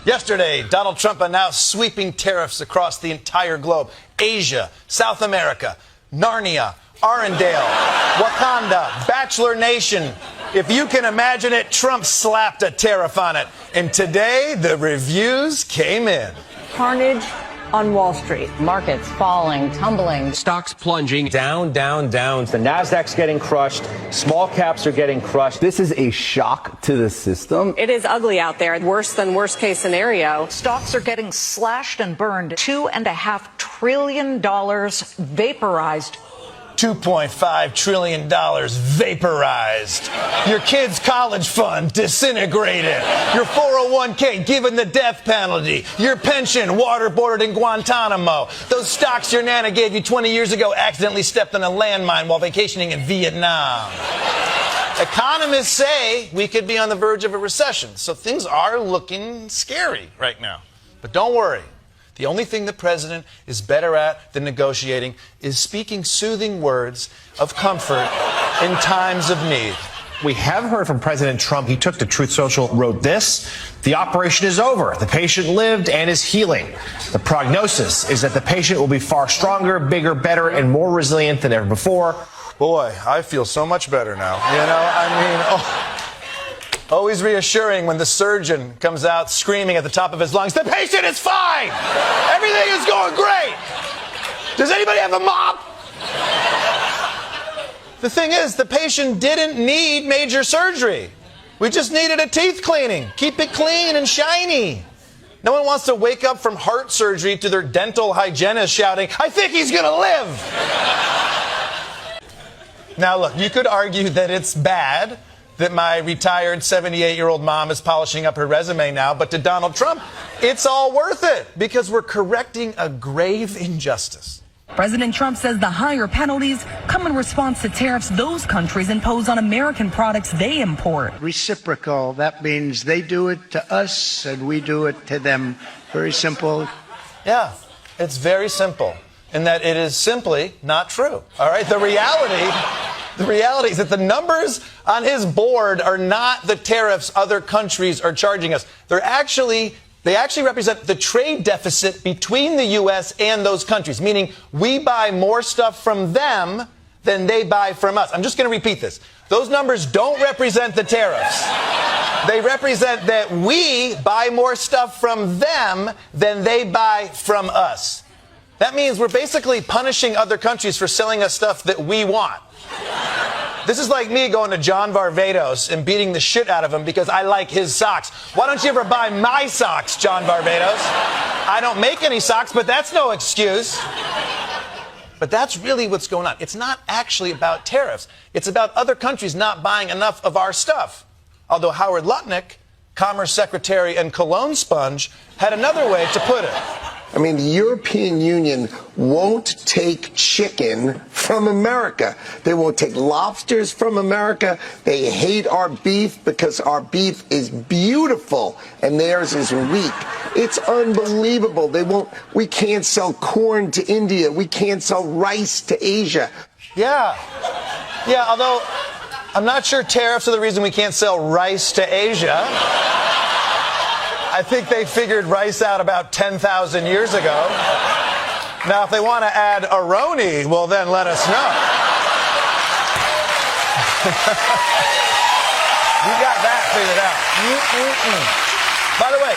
Yesterday, Donald Trump announced sweeping tariffs across the entire globe. Asia, South America, Narnia, Arendelle, Wakanda, Bachelor Nation. If you can imagine it, Trump slapped a tariff on it. And today, the reviews came in. Carnage on Wall Street. Markets falling, tumbling. Stocks plunging down, down, down. The Nasdaq's getting crushed. Small caps are getting crushed. This is a shock to the system. It is ugly out there. Worse than worst case scenario. Stocks are getting slashed and burned. $2.5 trillion vaporized. $2.5 trillion vaporized. Your kid's college fund disintegrated. Your 401k given the death penalty. Your pension waterboarded in Guantanamo. Those stocks your Nana gave you 20 years ago accidentally stepped on a landmine while vacationing in Vietnam. Economists say we could be on the verge of a recession, so things are looking scary right now. But don't worry. The only thing the president is better at than negotiating is speaking soothing words of comfort in times of need. We have heard from President Trump. He took to Truth Social, wrote this: "The operation is over. The patient lived and is healing. The prognosis is that the patient will be far stronger, bigger, better, and more resilient than ever before." Boy, I feel so much better now. Always reassuring when the surgeon comes out screaming at the top of his lungs, "The patient is fine! Everything is going great! Does anybody have a mop?" The thing is, the patient didn't need major surgery. We just needed a teeth cleaning. Keep it clean and shiny. No one wants to wake up from heart surgery to their dental hygienist shouting, "I think he's gonna live!" Now look, you could argue that it's bad that my retired 78-year-old mom is polishing up her resume now, but to Donald Trump, it's all worth it because we're correcting a grave injustice. President Trump says the higher penalties come in response to tariffs those countries impose on American products they import. Reciprocal, that means they do it to us and we do it to them. Very simple. Yeah, it's very simple in that it is simply not true. All right, the reality is that the numbers on his board are not the tariffs other countries are charging us. They actually represent the trade deficit between the U.S. and those countries, meaning we buy more stuff from them than they buy from us. I'm just going to repeat this. Those numbers don't represent the tariffs. They represent that we buy more stuff from them than they buy from us. That means we're basically punishing other countries for selling us stuff that we want. This is like me going to John Varvatos and beating the shit out of him because I like his socks. Why don't you ever buy my socks, John Varvatos? I don't make any socks, but that's no excuse. But that's really what's going on. It's not actually about tariffs. It's about other countries not buying enough of our stuff. Although Howard Lutnick, Commerce Secretary and Cologne Sponge, had another way to put it. I mean, the European Union won't take chicken from America. They won't take lobsters from America. They hate our beef because our beef is beautiful and theirs is weak. It's unbelievable. We can't sell corn to India. We can't sell rice to Asia. Yeah, although I'm not sure tariffs are the reason we can't sell rice to Asia. I think they figured rice out about 10,000 years ago. Now, if they want to add aroni, well, then let us know. We got that figured out. By the way,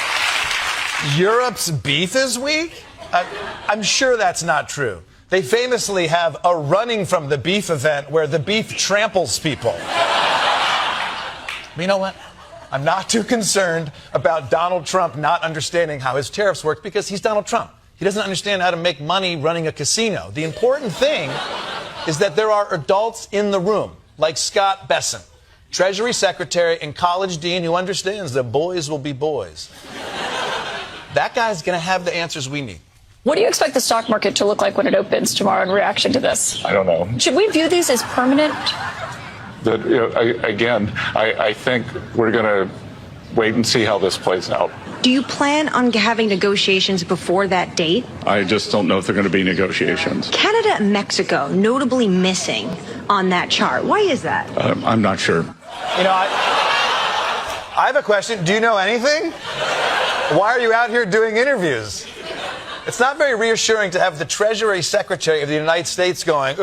Europe's beef is weak? I'm sure that's not true. They famously have a running from the beef event where the beef tramples people. But you know what? I'm not too concerned about Donald Trump not understanding how his tariffs work because he's Donald Trump. He doesn't understand how to make money running a casino. The important thing is that there are adults in the room, like Scott Bessent, Treasury Secretary and college dean who understands that boys will be boys. That guy's going to have the answers we need. What do you expect the stock market to look like when it opens tomorrow in reaction to this? I don't know. Should we view these as permanent? That, I think we're going to wait and see how this plays out. Do you plan on having negotiations before that date? I just don't know if there are going to be negotiations. Canada and Mexico notably missing on that chart. Why is that? I'm not sure. I have a question. Do you know anything? Why are you out here doing interviews? It's not very reassuring to have the Treasury Secretary of the United States going,